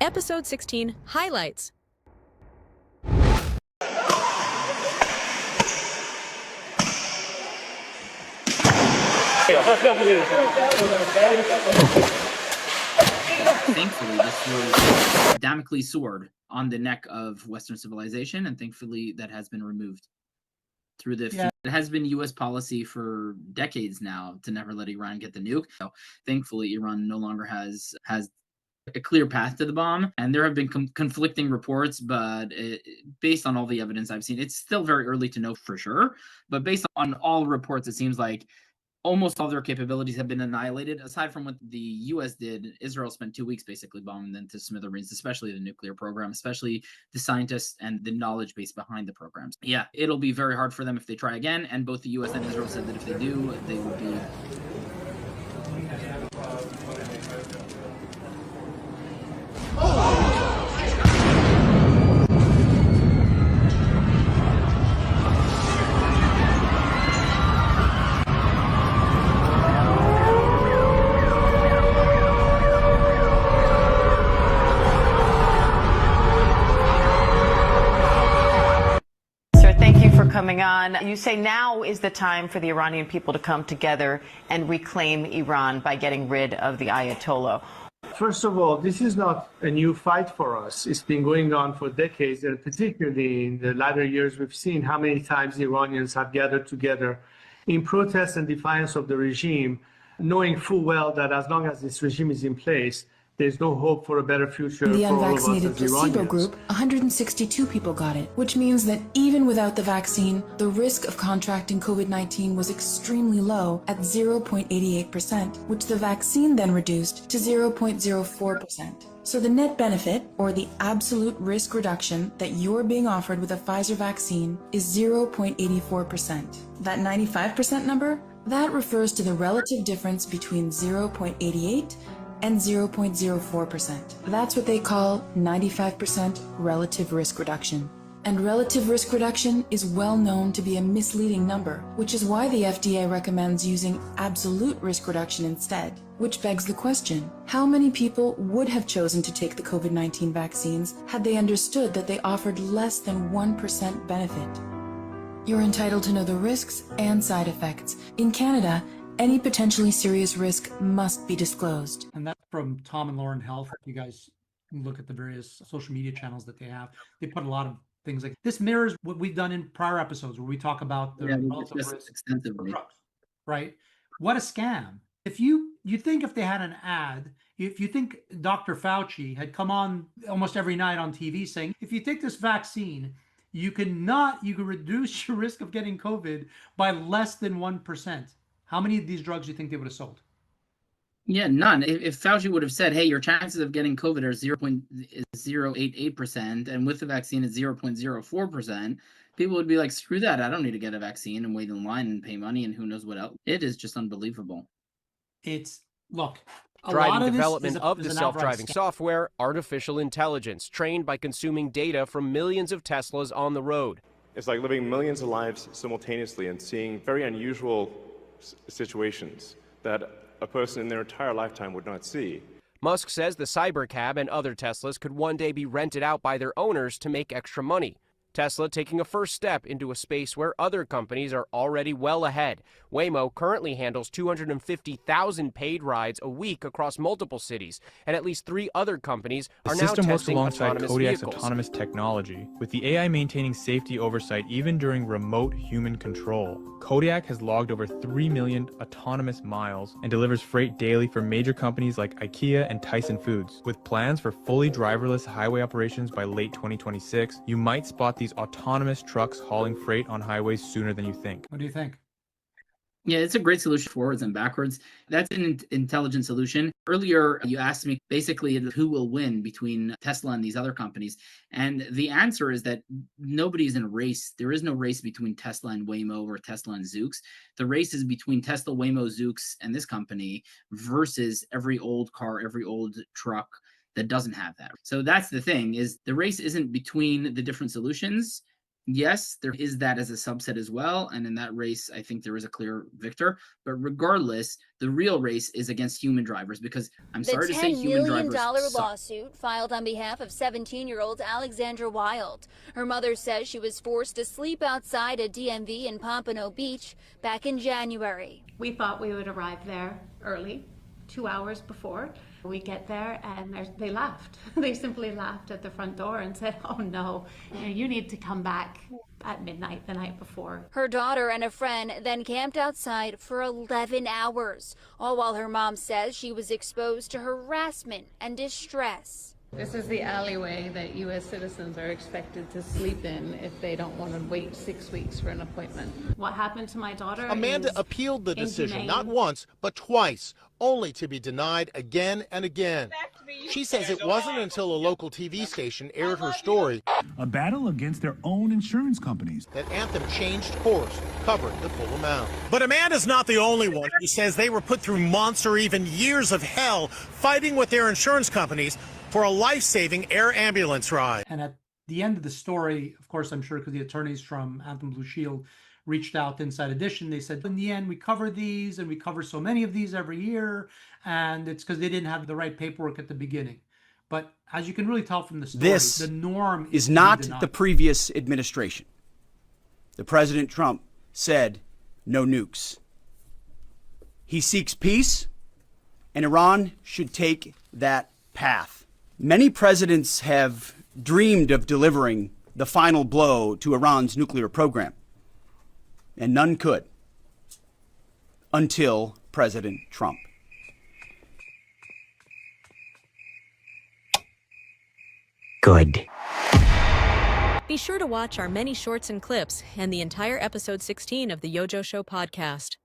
Episode 16 Highlights. Thankfully, this was a Damocles sword on the neck of Western civilization, and thankfully that has been removed through the It has been U.S. policy for decades now to never let Iran get the nuke. So thankfully, Iran no longer has a clear path to the bomb, and there have been conflicting reports, but based on all the evidence I've seen, it's still very early to know for sure. But based on all reports, it seems like almost all their capabilities have been annihilated. Aside from what the U.S. did, Israel spent 2 weeks basically bombing them to smithereens, especially the nuclear program, especially the scientists and the knowledge base behind the programs. Yeah, it'll be very hard for them if they try again, and both the U.S. and Israel said that if they do, they will be... Coming on. You say now is the time for the Iranian people to come together and reclaim Iran by getting rid of the Ayatollah. First of all, this is not a new fight for us. It's been going on for decades, and particularly in the latter years, we've seen how many times the Iranians have gathered together in protest and defiance of the regime, knowing full well that as long as this regime is in place, there's no hope for a better future the for all of us unvaccinated as placebo Iranians. group, 162 people got it, which means that even without the vaccine, the risk of contracting COVID-19 was extremely low at 0.88%, which the vaccine then reduced to 0.04%. So the net benefit, or the absolute risk reduction that you're being offered with a Pfizer vaccine is 0.84%. That 95% number, that refers to the relative difference between 0.88 and 0.04%. That's what they call 95% relative risk reduction. And relative risk reduction is well known to be a misleading number, which is why the FDA recommends using absolute risk reduction instead. Which begs the question, how many people would have chosen to take the COVID-19 vaccines had they understood that they offered less than 1% benefit? You're entitled to know the risks and side effects. In Canada, any potentially serious risk must be disclosed. And that's from Tom and Lauren Health. You guys can look at the various social media channels that they have. They put a lot of things like this mirrors what we've done in prior episodes where we talk about the relative risk extensively. of drugs, right? What a scam. If you think if they had an ad, if you think Dr. Fauci had come on almost every night on TV saying, if you take this vaccine, you can reduce your risk of getting COVID by less than 1%. How many of these drugs do you think they would have sold? Yeah, none. If Fauci would have said, hey, your chances of getting COVID are 0.088%, and with the vaccine it's 0.04%, people would be like, screw that. I don't need to get a vaccine and wait in line and pay money and who knows what else. It is just unbelievable. Driving development of the self-driving software, artificial intelligence, trained by consuming data from millions of Teslas on the road. It's like living millions of lives simultaneously and seeing very unusual situations that a person in their entire lifetime would not see. Musk says the Cybercab and other Teslas could one day be rented out by their owners to make extra money. Tesla taking a first step into a space where other companies are already well ahead. Waymo currently handles 250,000 paid rides a week across multiple cities, and at least 3 other companies are now testing autonomous vehicles. The system works alongside Kodiak's autonomous technology, with the AI maintaining safety oversight even during remote human control. Kodiak has logged over 3 million autonomous miles and delivers freight daily for major companies like IKEA and Tyson Foods. With plans for fully driverless highway operations by late 2026, you might spot these autonomous trucks hauling freight on highways sooner than you think. What do you think? Yeah, it's a great solution forwards and backwards. That's an intelligent solution. Earlier, you asked me basically who will win between Tesla and these other companies. And the answer is that nobody's in a race. There is no race between Tesla and Waymo or Tesla and Zoox. The race is between Tesla, Waymo, Zoox, and this company versus every old car, every old truck that doesn't have that. So that's the thing, is the race isn't between the different solutions. Yes, there is that as a subset as well. And in that race, I think there is a clear victor. But regardless, the real race is against human drivers, because I'm sorry to say human drivers The $10 million suck. lawsuit filed on behalf of 17-year-old Alexandra Wild. Her mother says she was forced to sleep outside a DMV in Pompano Beach back in January. We thought we would arrive there early, 2 hours before. We get there and they laughed. They simply laughed at the front door and said, oh no, you need to come back at midnight the night before. Her daughter and a friend then camped outside for 11 hours, all while her mom says she was exposed to harassment and distress. This is the alleyway that U.S. citizens are expected to sleep in if they don't want to wait 6 weeks for an appointment. What happened to my daughter? Amanda appealed the decision not once, but twice, only to be denied again and again. She says it wasn't until a local TV station aired her story, a battle against their own insurance companies, that Anthem changed course, covered the full amount. But Amanda's not the only one who says they were put through months or even years of hell fighting with their insurance companies for a life-saving air ambulance ride. And at the end of the story, of course, I'm sure because the attorneys from Anthem Blue Shield reached out to Inside Edition, they said, in the end, we cover these, and we cover so many of these every year, and it's because they didn't have the right paperwork at the beginning. But as you can really tell from the story, the norm is not the previous administration. The President Trump said, no nukes. He seeks peace, and Iran should take that path. Many presidents have dreamed of delivering the final blow to Iran's nuclear program, and none could until President Trump. Good. Be sure to watch our many shorts and clips and the entire episode 16 of the YoJoe Show podcast.